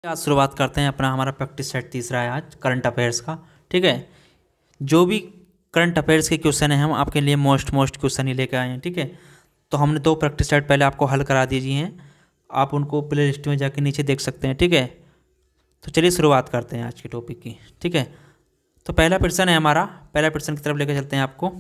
आज शुरुआत करते हैं अपना हमारा प्रैक्टिस सेट तीसरा है आज करंट अफेयर्स का। ठीक है, जो भी करंट अफेयर्स के क्वेश्चन हैं हम आपके लिए मोस्ट क्वेश्चन ही लेकर आए हैं। ठीक है, तो हमने 2 प्रैक्टिस सेट पहले आपको हल करा दीजिए हैं, आप उनको प्ले लिस्ट में जाके नीचे देख सकते हैं। ठीक है, तो चलिए शुरुआत करते हैं आज के टॉपिक की। ठीक है, तो पहला प्रश्न है हमारा, पहला प्रश्न की तरफ लेकर चलते हैं आपको।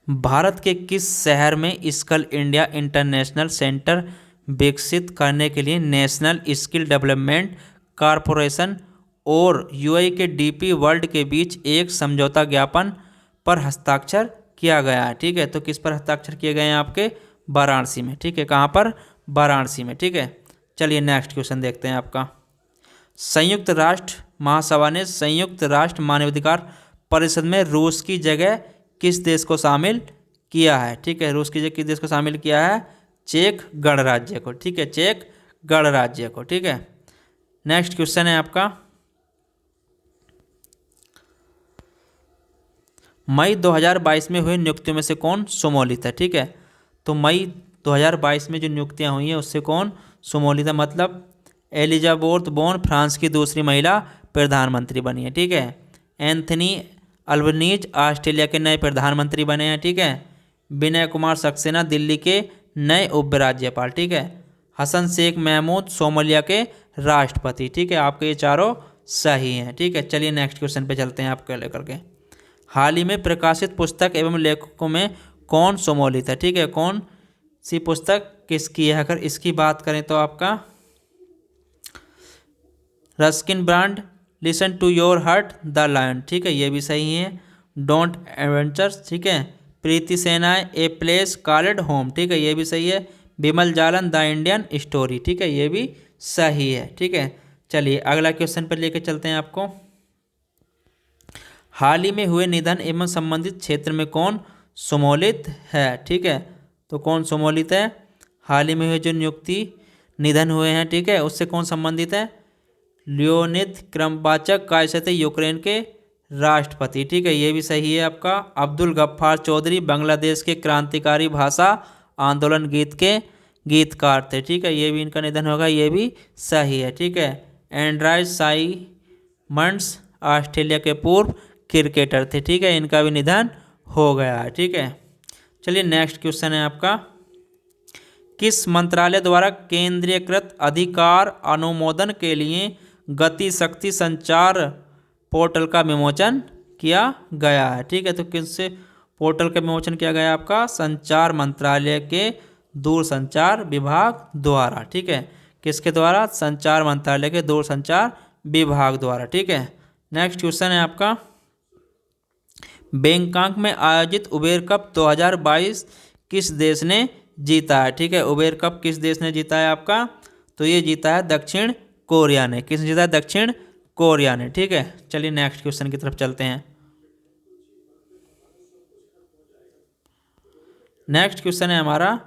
भारत के किस शहर में स्किल इंडिया इंटरनेशनल सेंटर विकसित करने के लिए नेशनल स्किल डेवलपमेंट कॉरपोरेशन और यूएई के डीपी वर्ल्ड के बीच एक समझौता ज्ञापन पर हस्ताक्षर किया गया है? ठीक है, तो किस पर हस्ताक्षर किए गए हैं? आपके वाराणसी में। ठीक है, कहाँ पर? वाराणसी में। ठीक है, चलिए नेक्स्ट क्वेश्चन देखते हैं आपका। संयुक्त राष्ट्र महासभा ने संयुक्त राष्ट्र मानवाधिकार परिषद में रूस की जगह किस देश को शामिल किया है? ठीक है, रूस की जगह किस देश को शामिल किया है? चेक गणराज्य को। ठीक है, चेक गणराज्य को। ठीक है, नेक्स्ट क्वेश्चन है आपका। मई 2022 में हुई नियुक्तियों में से कौन सम्मिलित है? ठीक है, तो मई 2022 में जो नियुक्तियां हुई हैं उससे कौन सम्मिलित है? मतलब एलिजाबेथ बोर्न फ्रांस की दूसरी महिला प्रधानमंत्री बनी है। ठीक है, एंथनी अल्बनीज ऑस्ट्रेलिया के नए प्रधानमंत्री बने हैं। ठीक है, विनय कुमार सक्सेना दिल्ली के नए उपराज्यपाल। ठीक है, हसन शेख महमूद सोमालिया के राष्ट्रपति। ठीक है, आपके ये चारों सही हैं। ठीक है, चलिए नेक्स्ट क्वेश्चन पे चलते हैं आपके लेकर के। हाल ही में प्रकाशित पुस्तक एवं लेखकों में कौन सम्मिलित है? ठीक है, कौन सी पुस्तक किसकी है? अगर इसकी बात करें तो आपका Ruskin Bond listen to your heart the lion. ठीक है, ये भी सही है। Don't adventures. ठीक है, Preeti Shenoy a place called home. ठीक है, ये भी सही है। Bimal Jalan the Indian story. ठीक है, ये भी सही है। ठीक है, चलिए अगला क्वेश्चन पर लेके चलते हैं आपको। हाल ही में हुए निधन एवं संबंधित क्षेत्र में कौन सम्मिलित है? ठीक है, तो कौन सम्मिलित है? हाल ही में हुए जो नियुक्ति निधन हुए हैं, ठीक है, उससे कौन संबंधित है? लियोनिद क्रमवाचक कायसते यूक्रेन के राष्ट्रपति। ठीक है, ये भी सही है आपका। अब्दुल गफ्फार चौधरी बांग्लादेश के क्रांतिकारी भाषा आंदोलन गीत के गीतकार थे। ठीक है, ये भी इनका निधन होगा, ये भी सही है। ठीक है, एंड्राइड साइमंड्स ऑस्ट्रेलिया के पूर्व क्रिकेटर थे। ठीक है, इनका भी निधन हो गया है। ठीक है, चलिए नेक्स्ट क्वेश्चन है आपका। किस मंत्रालय द्वारा केंद्रीयकृत अधिकार अनुमोदन के लिए गति शक्ति संचार पोर्टल का विमोचन किया गया है? ठीक है, तो किस पोर्टल का विमोचन किया गया? आपका संचार मंत्रालय के दूरसंचार विभाग द्वारा। ठीक है, किसके द्वारा? संचार मंत्रालय के दूरसंचार विभाग द्वारा। ठीक है, नेक्स्ट क्वेश्चन है आपका। बैंकॉक में आयोजित उबेर कप 2022 किस देश ने जीता है? ठीक है, उबेर कप किस देश ने जीता है आपका? तो ये जीता है दक्षिण कोरिया ने। किसने जीता है? दक्षिण कोरिया ने। ठीक है, चलिए नेक्स्ट क्वेश्चन की तरफ चलते हैं। नेक्स्ट क्वेश्चन है हमारा।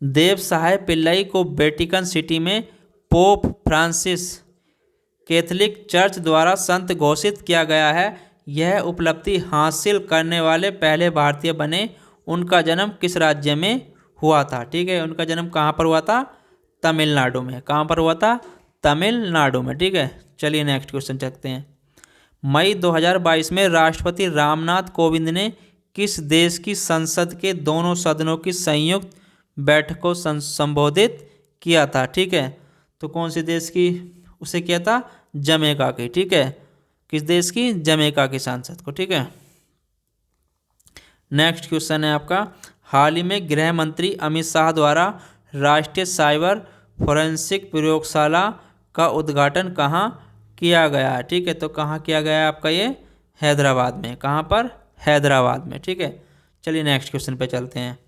देव सहाय पिल्लई को वेटिकन सिटी में पोप फ्रांसिस कैथोलिक चर्च द्वारा संत घोषित किया गया है। यह उपलब्धि हासिल करने वाले पहले भारतीय बने। उनका जन्म किस राज्य में हुआ था? ठीक है, उनका जन्म कहाँ पर हुआ था? तमिलनाडु में। कहाँ पर हुआ था? तमिलनाडु में। ठीक है, चलिए नेक्स्ट क्वेश्चन चलते हैं। मई 2022 में राष्ट्रपति रामनाथ कोविंद ने किस देश की संसद के दोनों सदनों की संयुक्त बैठक को संबोधित किया था? ठीक है, तो कौन से देश की उसे किया था? जमैका की। ठीक है, किस देश की? जमैका की संसद को। ठीक है, नेक्स्ट क्वेश्चन है आपका। हाल ही में गृह मंत्री अमित शाह द्वारा राष्ट्रीय साइबर फोरेंसिक प्रयोगशाला का उद्घाटन कहाँ किया गया है? ठीक है, तो कहाँ किया गया है आपका? ये हैदराबाद में। कहाँ पर? हैदराबाद में। ठीक है, चलिए नेक्स्ट क्वेश्चन पे चलते हैं।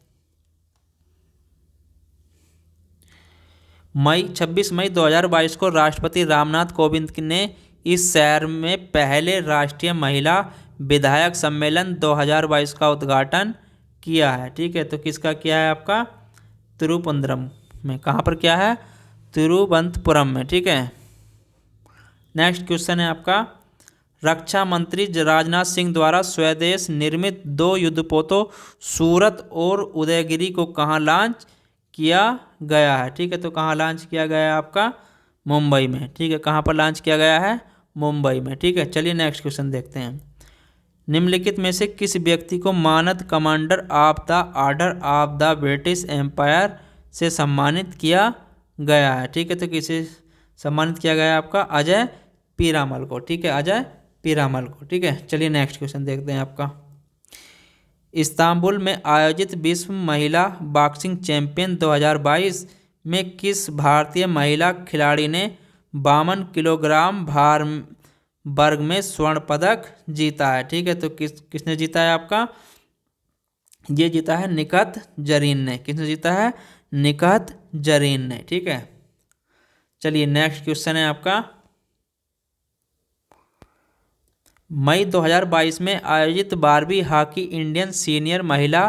26 मई 2022 को राष्ट्रपति रामनाथ कोविंद ने इस शहर में पहले राष्ट्रीय महिला विधायक सम्मेलन 2022 का उद्घाटन किया है। ठीक है, तो किसका किया है आपका? तिरुवनंतपुरम में। कहाँ पर किया है? तिरुवनंतपुरम में। ठीक है, नेक्स्ट क्वेश्चन है आपका। रक्षा मंत्री राजनाथ सिंह द्वारा स्वदेश निर्मित 2 युद्धपोतों सूरत और उदयगिरी को कहाँ लॉन्च किया गया है। ठीक है, तो कहाँ लॉन्च किया गया है आपका? मुंबई में। ठीक है, कहाँ पर लॉन्च किया गया है? मुंबई में। ठीक है, चलिए नेक्स्ट क्वेश्चन देखते हैं। निम्नलिखित में से किस व्यक्ति को मानद commander of the order of the British empire से सम्मानित किया गया है? ठीक है, तो किसे सम्मानित किया गया है आपका? अजय पीरामल को। ठीक है, अजय पीरामल को। ठीक है, चलिए नेक्स्ट क्वेश्चन देखते हैं आपका। इस्तांबुल में आयोजित विश्व महिला बॉक्सिंग चैंपियन 2022 में किस भारतीय महिला खिलाड़ी ने 52 किलोग्राम भार वर्ग में स्वर्ण पदक जीता है? ठीक है, तो किसने जीता है आपका? ये जीता है निखत जरीन ने। किसने जीता है? निखत जरीन ने। ठीक है, चलिए नेक्स्ट क्वेश्चन है आपका। मई 2022 में आयोजित 12वीं हॉकी इंडियन सीनियर महिला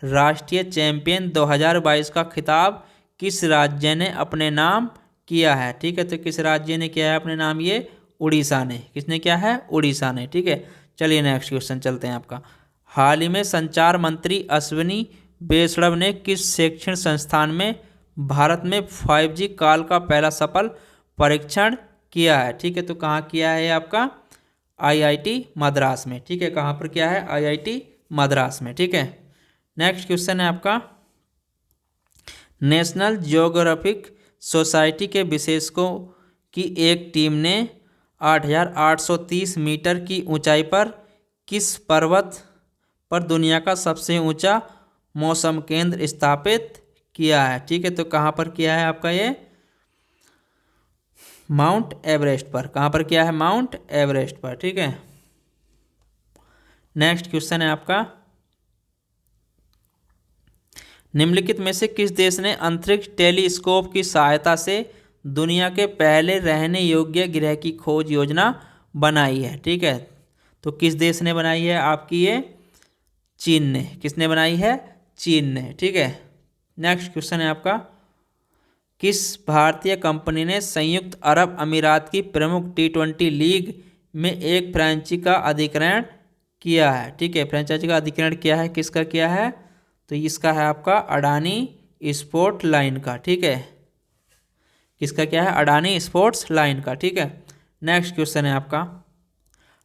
राष्ट्रीय चैंपियन 2022 का खिताब किस राज्य ने अपने नाम किया है? ठीक है, तो किस राज्य ने किया है अपने नाम? ये उड़ीसा ने। किसने किया है? उड़ीसा ने। ठीक है, चलिए नेक्स्ट क्वेश्चन चलते हैं आपका। हाल ही में संचार मंत्री अश्विनी वैष्णव ने किस शैक्षणिक संस्थान में भारत में 5G कॉल का पहला सफल परीक्षण किया है? ठीक है, तो कहाँ किया है आपका? IIT मद्रास में। ठीक है, कहाँ पर किया है? IIT मद्रास में। ठीक है, नेक्स्ट क्वेश्चन है आपका। नेशनल जियोग्राफिक सोसाइटी के विशेषज्ञों की एक टीम ने 8,830 मीटर की ऊंचाई पर किस पर्वत पर दुनिया का सबसे ऊंचा मौसम केंद्र स्थापित किया है? ठीक है, तो कहाँ पर किया है आपका? ये माउंट एवरेस्ट पर। कहाँ पर किया है? माउंट एवरेस्ट पर। ठीक है, नेक्स्ट क्वेश्चन है आपका। निम्नलिखित में से किस देश ने अंतरिक्ष टेलीस्कोप की सहायता से दुनिया के पहले रहने योग्य ग्रह की खोज योजना बनाई है? ठीक है, तो किस देश ने बनाई है आपकी? ये चीन ने। किसने बनाई है? चीन ने। ठीक है, नेक्स्ट क्वेश्चन है आपका। किस भारतीय कंपनी ने संयुक्त अरब अमीरात की प्रमुख T20 लीग में एक फ्रेंचाइजी का अधिग्रहण किया है? ठीक है, फ्रेंचाइजी का अधिग्रहण किया है, किसका किया है? तो इसका है आपका अडानी स्पोर्ट लाइन का। ठीक है, किसका क्या है? अडानी स्पोर्ट्स लाइन का। ठीक है, नेक्स्ट क्वेश्चन है आपका।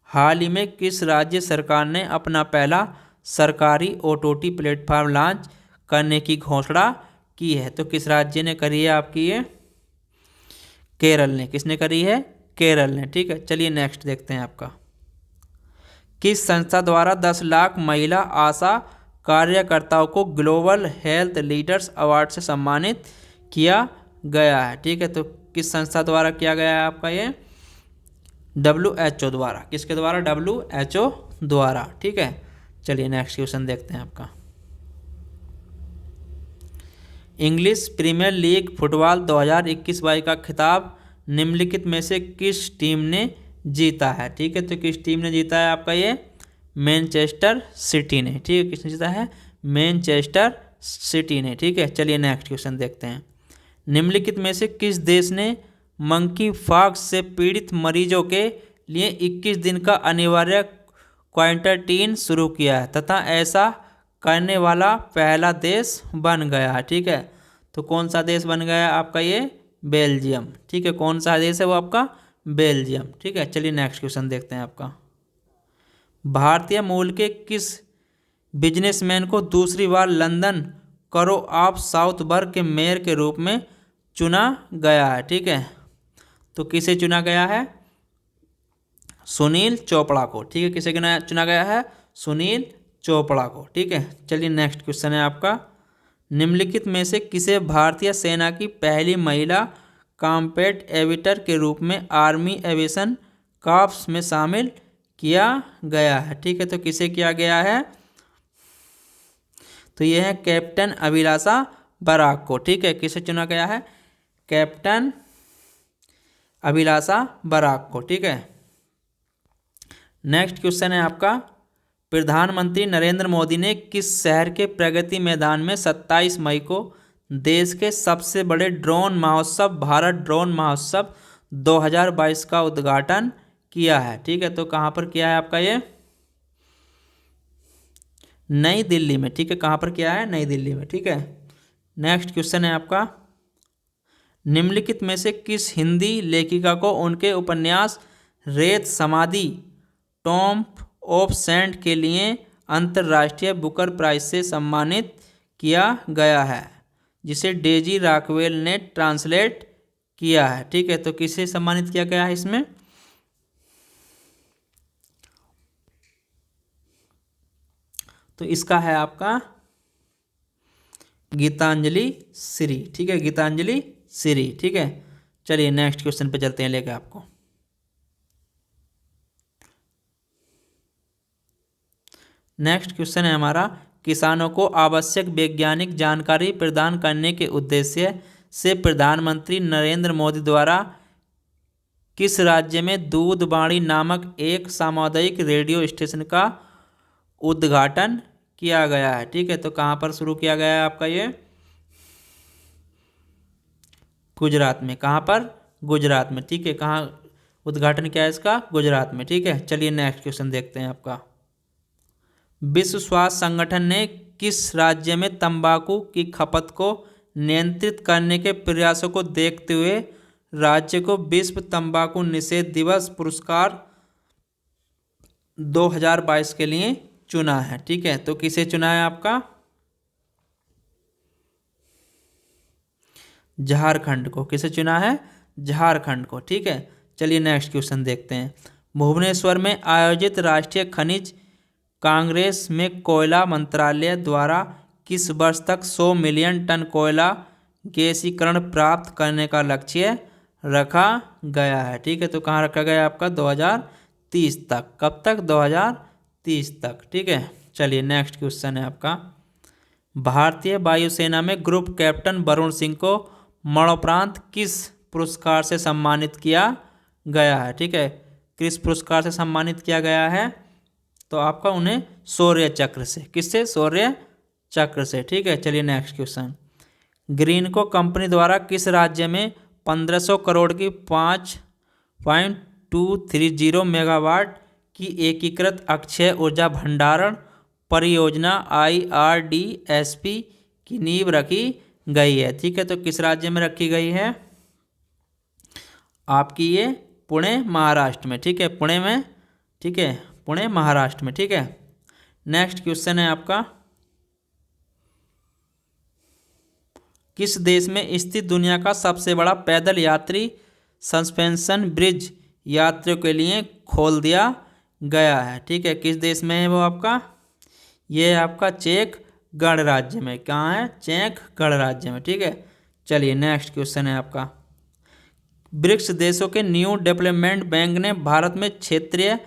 हाल ही में किस राज्य सरकार ने अपना पहला सरकारी OTT प्लेटफॉर्म लॉन्च करने की घोषणा की है? तो किस राज्य ने करी है आपकी? ये केरल ने। किसने करी है? केरल ने। ठीक है, चलिए नेक्स्ट देखते हैं आपका। किस संस्था द्वारा 10 लाख महिला आशा कार्यकर्ताओं को ग्लोबल हेल्थ लीडर्स अवार्ड से सम्मानित किया गया है? ठीक है, तो किस संस्था द्वारा किया गया है आपका? ये WHO द्वारा। किसके द्वारा? WHO द्वारा। ठीक है, चलिए नेक्स्ट क्वेश्चन देखते हैं आपका। इंग्लिश प्रीमियर लीग फुटबॉल 2021-22 का खिताब निम्नलिखित में से किस टीम ने जीता है? ठीक है, तो किस टीम ने जीता है आपका? ये मैनचेस्टर सिटी ने। ठीक है, किसने जीता है? मैनचेस्टर सिटी ने। ठीक है, चलिए नेक्स्ट क्वेश्चन देखते हैं। निम्नलिखित में से किस देश ने मंकी पॉक्स से पीड़ित मरीजों के लिए 21 दिन का अनिवार्य क्वारंटीन शुरू किया है तथा ऐसा करने वाला पहला देश बन गया है? ठीक है, तो कौन सा देश बन गया आपका? ये बेल्जियम। ठीक है, कौन सा देश है वो आपका? बेल्जियम। ठीक है, चलिए नेक्स्ट क्वेश्चन देखते हैं आपका। भारतीय मूल के किस बिजनेसमैन को दूसरी बार लंदन करो ऑफ साउथबर्ग के मेयर के रूप में चुना गया है? ठीक है, तो किसे चुना गया है? सुनील चोपड़ा को। ठीक है, किसे चुना गया है? सुनील चोपड़ा को। ठीक है, चलिए नेक्स्ट क्वेश्चन है आपका। निम्नलिखित में से किसे भारतीय सेना की पहली महिला कॉम्बैट एविएटर के रूप में आर्मी एविएशन कॉर्प्स में शामिल किया गया है? ठीक है, तो किसे किया गया है? तो यह है कैप्टन अभिलाषा बराक को। ठीक है, किसे चुना गया है? कैप्टन अभिलाषा बराक को। ठीक है, नेक्स्ट क्वेश्चन है आपका। प्रधानमंत्री नरेंद्र मोदी ने किस शहर के प्रगति मैदान में 27 मई को देश के सबसे बड़े ड्रोन महोत्सव भारत ड्रोन महोत्सव 2022 का उद्घाटन किया है? ठीक है, तो कहाँ पर किया है आपका? ये नई दिल्ली में। ठीक है, कहाँ पर किया है? नई दिल्ली में। ठीक है, नेक्स्ट क्वेश्चन है आपका, निम्नलिखित में से किस हिंदी लेखिका को उनके उपन्यास रेत समाधि टॉम्ब ऑफ सेंट के लिए अंतर्राष्ट्रीय बुकर प्राइज से सम्मानित किया गया है, जिसे डेजी रॉकवेल ने ट्रांसलेट किया है? ठीक है, तो किसे सम्मानित किया गया है इसमें? तो इसका है आपका गीतांजलि श्री। ठीक है, गीतांजलि श्री। ठीक है, चलिए नेक्स्ट क्वेश्चन पे चलते हैं लेके आपको। नेक्स्ट क्वेश्चन है हमारा, किसानों को आवश्यक वैज्ञानिक जानकारी प्रदान करने के उद्देश्य से प्रधानमंत्री नरेंद्र मोदी द्वारा किस राज्य में दूधवाणी नामक एक सामुदायिक रेडियो स्टेशन का उद्घाटन किया गया है? ठीक है, तो कहाँ पर शुरू किया गया है आपका ये? गुजरात में। कहाँ पर? गुजरात में। ठीक है, कहाँ उद्घाटन किया है इसका? गुजरात में। ठीक है, चलिए नेक्स्ट क्वेश्चन देखते हैं आपका। विश्व स्वास्थ्य संगठन ने किस राज्य में तंबाकू की खपत को नियंत्रित करने के प्रयासों को देखते हुए राज्य को विश्व तंबाकू निषेध दिवस पुरस्कार 2022 के लिए चुना है? ठीक है, तो किसे चुना है आपका? झारखंड को। किसे चुना है? झारखंड को। ठीक है, चलिए नेक्स्ट क्वेश्चन देखते हैं। भुवनेश्वर में आयोजित राष्ट्रीय खनिज कांग्रेस में कोयला मंत्रालय द्वारा किस वर्ष तक 100 मिलियन टन कोयला गैसीकरण प्राप्त करने का लक्ष्य रखा गया है? ठीक है, तो कहाँ रखा गया है आपका? 2030 तक। कब तक? 2030 तक। ठीक है, चलिए नेक्स्ट क्वेश्चन है आपका। भारतीय वायुसेना में ग्रुप कैप्टन वरुण सिंह को मरणोपरांत किस पुरस्कार से सम्मानित किया गया है? ठीक है, किस पुरस्कार से सम्मानित किया गया है? तो आपका उन्हें शौर्य चक्र से। किससे? शौर्य चक्र से। ठीक है, चलिए नेक्स्ट क्वेश्चन। ग्रीनको कंपनी द्वारा किस राज्य में 1500 करोड़ की 5.230 मेगावाट की एकीकृत अक्षय ऊर्जा भंडारण परियोजना IRDSP की नींव रखी गई है? ठीक है, तो किस राज्य में रखी गई है आपकी? ये पुणे महाराष्ट्र में। ठीक है, पुणे में। ठीक है, पुणे महाराष्ट्र में। ठीक है, नेक्स्ट क्वेश्चन है आपका, किस देश में स्थित दुनिया का सबसे बड़ा पैदल यात्री सस्पेंशन ब्रिज यात्रियों के लिए खोल दिया गया है? ठीक है, किस देश में है वो आपका? ये आपका चेक गणराज्य में। कहाँ है? चेक गणराज्य में। ठीक है, चलिए नेक्स्ट क्वेश्चन है आपका। ब्रिक्स देशों के न्यू डेवलपमेंट बैंक ने भारत में क्षेत्रीय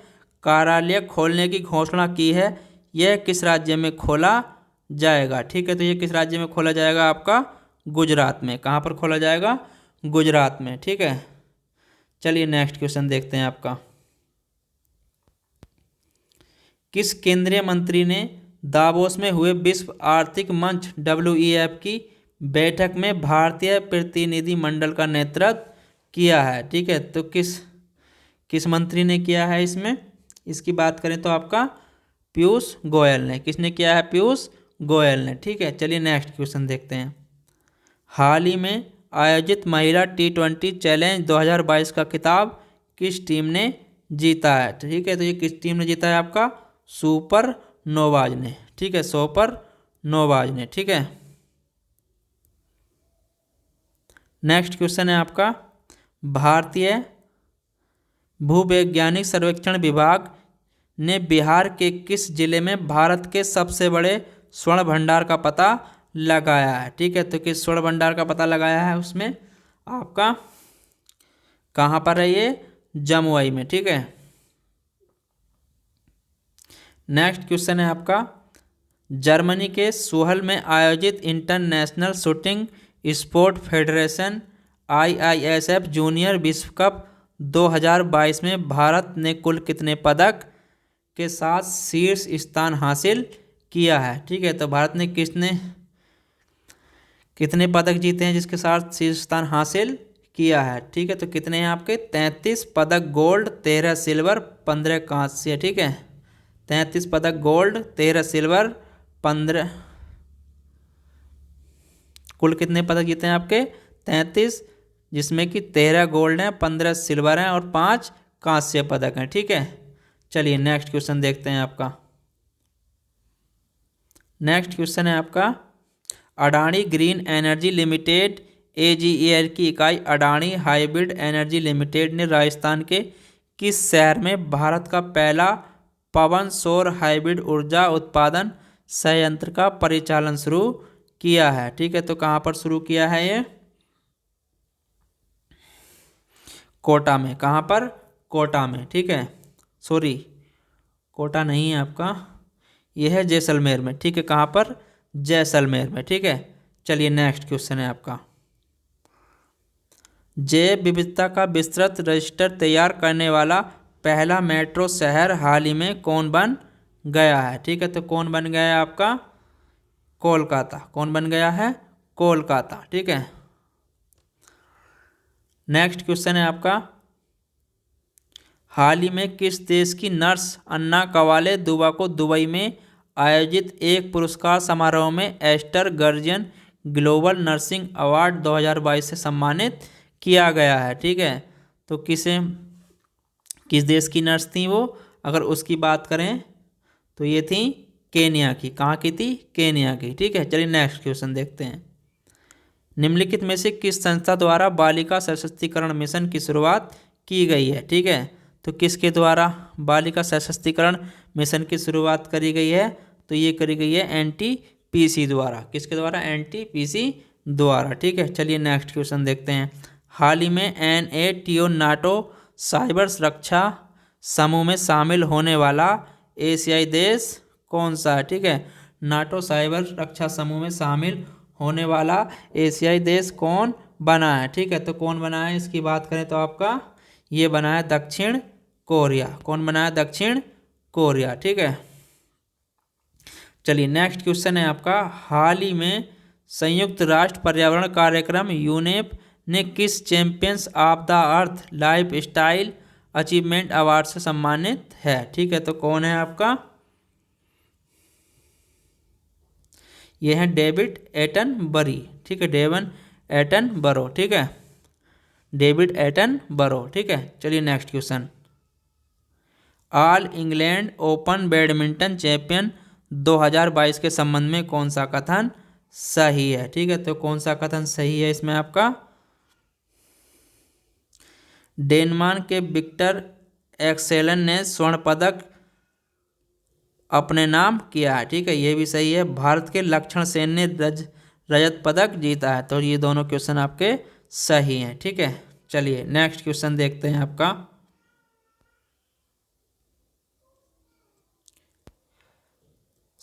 कार्यालय खोलने की घोषणा की है। यह किस राज्य में खोला जाएगा? ठीक है, तो ये किस राज्य में खोला जाएगा आपका? गुजरात में। कहाँ पर खोला जाएगा? गुजरात में। ठीक है, चलिए नेक्स्ट क्वेश्चन देखते हैं आपका। किस केंद्रीय मंत्री ने दावोस में हुए विश्व आर्थिक मंच WEF की बैठक में भारतीय प्रतिनिधिमंडल का नेतृत्व किया है? ठीक है, तो किस मंत्री ने किया है इसमें? इसकी बात करें तो आपका पीयूष गोयल ने। किसने किया है? पीयूष गोयल ने। ठीक है, चलिए नेक्स्ट क्वेश्चन देखते हैं। हाल ही में आयोजित महिला T20 चैलेंज 2022 का खिताब किस टीम ने जीता है? ठीक है, तो ये किस टीम ने जीता है आपका? सुपर नोवाज ने। ठीक है, सुपर नोवाज ने। ठीक है, नेक्स्ट क्वेश्चन है आपका, भारतीय भूवैज्ञानिक सर्वेक्षण विभाग ने बिहार के किस जिले में भारत के सबसे बड़े स्वर्ण भंडार का पता लगाया है? ठीक है, तो किस स्वर्ण भंडार का पता लगाया है उसमें आपका? कहाँ पर है ये? जमुई में। ठीक है, नेक्स्ट क्वेश्चन है आपका, जर्मनी के सोहल में आयोजित international shooting sport federation IISF junior विश्व कप 2022 में भारत ने कुल कितने पदक के साथ शीर्ष स्थान हासिल किया है? ठीक है, तो भारत ने कितने पदक जीते हैं जिसके साथ शीर्ष स्थान हासिल किया है? ठीक है, तो कितने हैं आपके? 33 पदक गोल्ड, 13 सिल्वर, 15 कांस्य। ठीक है, 33 पदक गोल्ड, 13 सिल्वर, 15 कुल कितने पदक जीते हैं आपके? 33, जिसमें कि 13 गोल्ड हैं, 15 सिल्वर हैं और 5 कांस्य पदक हैं। ठीक है, चलिए नेक्स्ट क्वेश्चन देखते हैं आपका। नेक्स्ट क्वेश्चन है आपका, Adani green energy limited AGEL की इकाई अडानी हाइब्रिड एनर्जी लिमिटेड ने राजस्थान के किस शहर में भारत का पहला पवन सौर हाइब्रिड ऊर्जा उत्पादन संयंत्र का परिचालन शुरू किया है? ठीक है, तो कहाँ पर शुरू किया है ये? कोटा में। कहाँ पर? कोटा में। ठीक है, सॉरी कोटा नहीं है आपका, यह है जैसलमेर में। ठीक है, कहाँ पर? जैसलमेर में। ठीक है, चलिए नेक्स्ट क्वेश्चन है आपका, जैव विविधता का विस्तृत रजिस्टर तैयार करने वाला पहला मेट्रो शहर हाल ही में कौन बन गया है? ठीक है, तो कौन बन गया है आपका? कोलकाता। कौन बन गया है? कोलकाता। ठीक है, नेक्स्ट क्वेश्चन है आपका, हाल ही में किस देश की नर्स अन्ना कवाले दुबा को दुबई में आयोजित एक पुरस्कार समारोह में Aster guardian global nursing award 2022 से सम्मानित किया गया है? ठीक है, तो किस देश की नर्स थी वो? अगर उसकी बात करें तो ये थी केनिया की। कहाँ की थी? केनिया की। ठीक है, चलिए नेक्स्ट क्वेश्चन देखते हैं, निम्नलिखित में से किस संस्था द्वारा बालिका सशक्तिकरण मिशन की शुरुआत की गई है? ठीक है, तो किसके द्वारा बालिका सशक्तिकरण मिशन की शुरुआत करी गई है? तो ये करी गई है NTPC द्वारा। किसके द्वारा? NTPC द्वारा। ठीक है, चलिए नेक्स्ट क्वेश्चन देखते हैं, हाल ही में NATO नाटो साइबर सुरक्षा समूह में शामिल होने वाला एशियाई देश कौन सा है? ठीक है, नाटो साइबर रक्षा समूह में शामिल होने वाला एशियाई देश कौन बना है? ठीक है, तो कौन बना है इसकी बात करें तो आपका ये बना है दक्षिण कोरिया। कौन बना है? दक्षिण कोरिया। ठीक है, चलिए नेक्स्ट क्वेश्चन है आपका, हाल ही में संयुक्त राष्ट्र पर्यावरण कार्यक्रम यूनेप ने किस champions of the earth life style achievement award से सम्मानित है? ठीक है, तो कौन है आपका? यह है डेविड एटनबरी। ठीक है, डेवन एटनबरो। ठीक है, डेविड एटनबरो। ठीक है, चलिए next question, all England open badminton champion 2022 के संबंध में कौन सा कथन सही है? ठीक है, तो कौन सा कथन सही है इसमें आपका? डेनमार्क के विक्टर एक्सेलन ने स्वर्ण पदक अपने नाम किया है। ठीक है, ये भी सही है। भारत के लक्षण सेन ने रजत पदक जीता है। तो ये दोनों क्वेश्चन आपके सही हैं। ठीक है, चलिए नेक्स्ट क्वेश्चन देखते हैं आपका,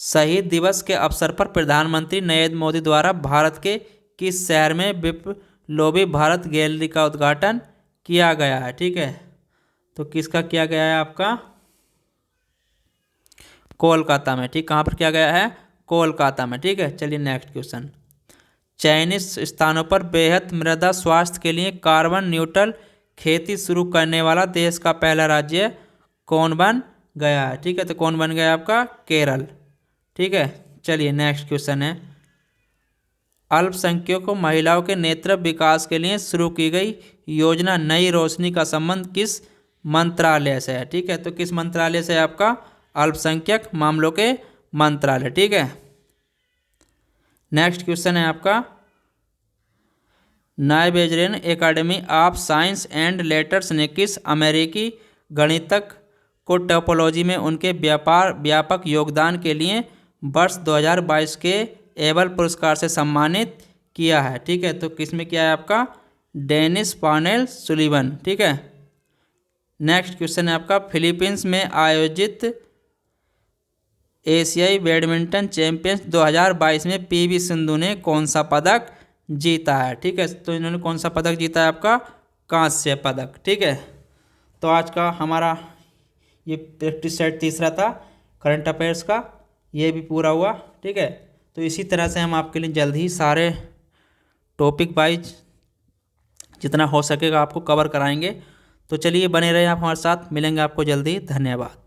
शहीद दिवस के अवसर पर प्रधानमंत्री नरेंद्र मोदी द्वारा भारत के किस शहर में विप्लवी भारत गैलरी का उद्घाटन किया गया है? ठीक है, तो किसका किया गया है आपका? कोलकाता में। ठीक, कहाँ पर किया गया है? कोलकाता में। ठीक है, चलिए नेक्स्ट क्वेश्चन, चयनित स्थानों पर बेहद मृदा स्वास्थ्य के लिए कार्बन न्यूट्रल खेती शुरू करने वाला देश का पहला राज्य कौन बन गया है? ठीक है, तो कौन बन गया आपका? केरल। ठीक है, चलिए नेक्स्ट क्वेश्चन है, अल्पसंख्यकों महिलाओं के नेतृत्व विकास के लिए शुरू की गई योजना नई रोशनी का संबंध किस मंत्रालय से है? ठीक है, तो किस मंत्रालय से है आपका? अल्पसंख्यक मामलों के मंत्रालय। ठीक है, नेक्स्ट क्वेश्चन है आपका, Nigerian academy of science and letters ने किस अमेरिकी गणितज्ञ को टोपोलॉजी में उनके व्यापक योगदान के लिए वर्ष 2022 के एबल पुरस्कार से सम्मानित किया है? ठीक है, तो किस में किया है आपका? Dennis Parnell Sullivan. ठीक है, नेक्स्ट क्वेश्चन है आपका, फिलीपींस में आयोजित एशियाई बैडमिंटन चैंपियंस 2022 में PV सिंधु ने कौन सा पदक जीता है? ठीक है, तो इन्होंने कौन सा पदक जीता है आपका? कांस्य पदक। ठीक है, तो आज का हमारा ये प्रैक्टिस सेट तीसरा था करंट अफेयर्स का, ये भी पूरा हुआ। ठीक है, तो इसी तरह से हम आपके लिए जल्द ही सारे टॉपिक वाइज जितना हो सकेगा आपको कवर कराएंगे। तो चलिए बने रहे आप हमारे साथ, मिलेंगे आपको जल्दी। धन्यवाद।